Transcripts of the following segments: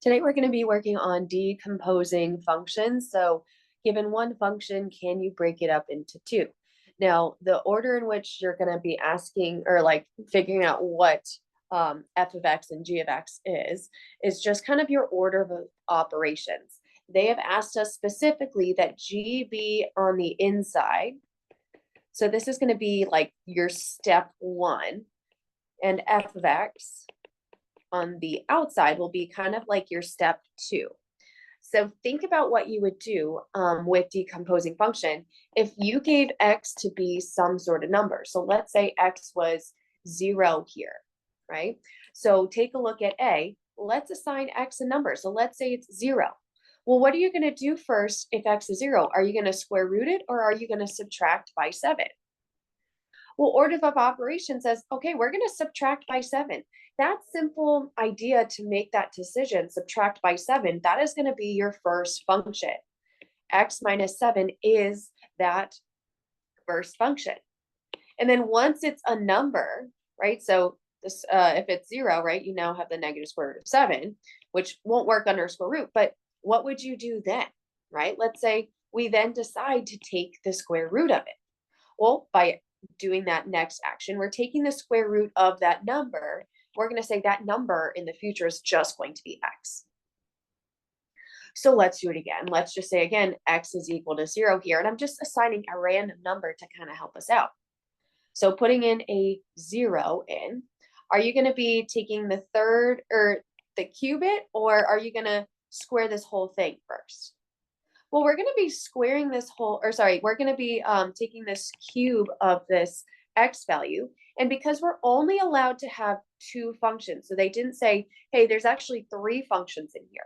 Today we're going to be working on decomposing functions. So given one function, can you break it up into two? Now, the order in which you're going to be asking or like figuring out what f of x and g of x is just kind of your order of operations. They have asked us specifically that g be on the inside. So this is going to be like your step one, and f of x on the outside will be kind of like your step two. So think about what you would do with decomposing function if you gave x to be some sort of number. So let's say x was 0 here, right? So take a look at A. Let's assign x a number. So let's say it's 0. Well, what are you going to do first if x is 0? Are you going to square root it, or are you going to subtract by 7? Well, order of operation says, okay, we're going to subtract by 7. That simple idea to make that decision, subtract by 7, that is going to be your first function. X minus 7 is that first function. And then once it's a number, right? So this, if it's 0, right, you now have the negative square root of 7, which won't work under square root. But what would you do then, right? Let's say we then decide to take the square root of it. Well, by doing that next action, we're taking the square root of that number. We're going to say that number in the future is just going to be x. So let's do it again. Let's just say again, x is equal to 0 here. And I'm just assigning a random number to kind of help us out. So putting in a 0 in, are you going to be taking the third or the cubit, or are you going to square this whole thing first? Well, we're going to be squaring this whole, or sorry, we're going to be taking this cube of this x value. And because we're only allowed to have two functions, so they didn't say, hey, there's actually 3 functions in here.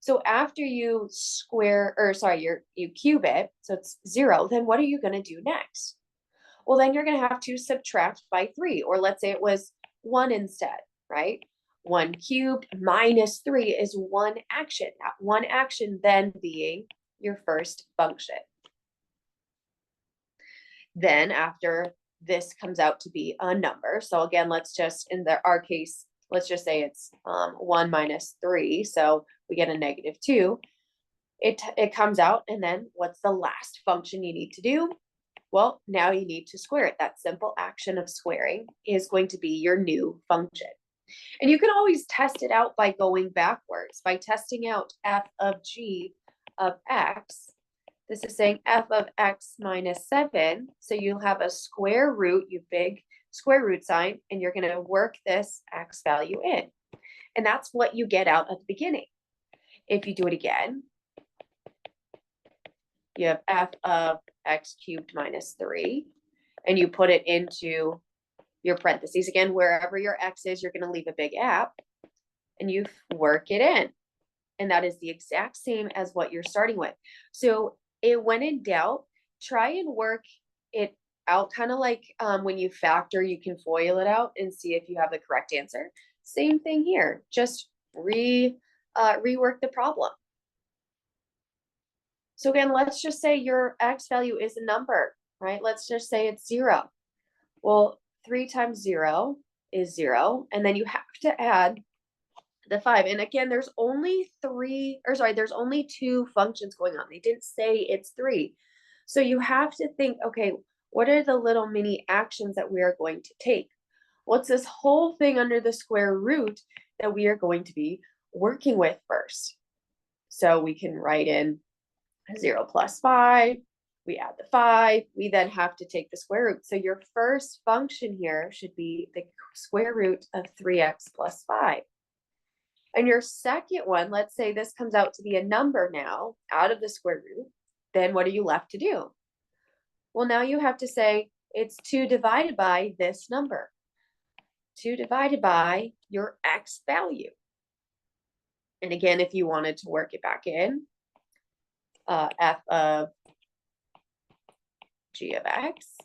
So after you square, or sorry, you cube it, so it's 0, then what are you going to do next? Well, then you're going to have to subtract by 3, or let's say it was 1 instead, right? 1 cubed minus 3 is one action. That one action then being your first function. Then after this comes out to be a number. So again, let's just, in our case, let's just say it's 1 minus 3. So we get a negative 2. It comes out, and then what's the last function you need to do? Well, now you need to square it. That simple action of squaring is going to be your new function. And you can always test it out by going backwards, by testing out f of g of x. This is saying f of x minus 7. So you'll have a square root, you big square root sign, and you're going to work this x value in. And that's what you get out at the beginning. If you do it again, you have f of x cubed minus 3, and you put it into your parentheses. Again, wherever your x is, you're going to leave a big app, and you work it in. And that is the exact same as what you're starting with. So when in doubt, try and work it out, kind of like when you factor, you can FOIL it out and see if you have the correct answer. Same thing here, just rework the problem. So again, let's just say your x value is a number, right? Let's just say it's 0. Well, 3 times 0 is 0, and then you have to add the 5. And again, there's only 2 functions going on. They didn't say it's 3. So you have to think, okay, what are the little mini actions that we are going to take? What's this whole thing under the square root that we are going to be working with first? So we can write in 0 plus 5. We add the 5. We then have to take the square root. So your first function here should be the square root of 3x plus 5. And your second one, let's say this comes out to be a number now out of the square root, then what are you left to do? Well, now you have to say it's 2 divided by this number. 2 divided by your x value. And again, if you wanted to work it back in, f of g of x,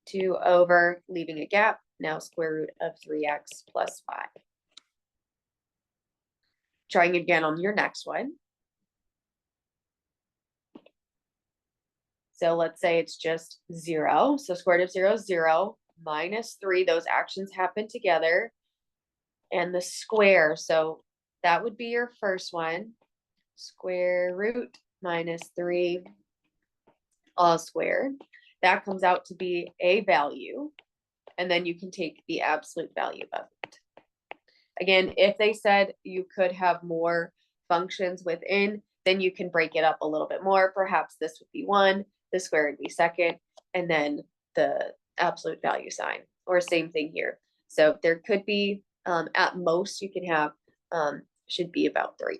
2 over, leaving a gap, now square root of 3x plus 5. Trying again on your next one. So let's say it's just 0. So square root of 0 is 0, minus 3. Those actions happen together. and the square. So that would be your first one. Square root minus 3 all squared. That comes out to be a value. And then you can take the absolute value of it. Again, if they said you could have more functions within, then you can break it up a little bit more. Perhaps this would be 1, the square would be second, and then the absolute value sign, or same thing here. So there could be, at most you can have, should be about 3.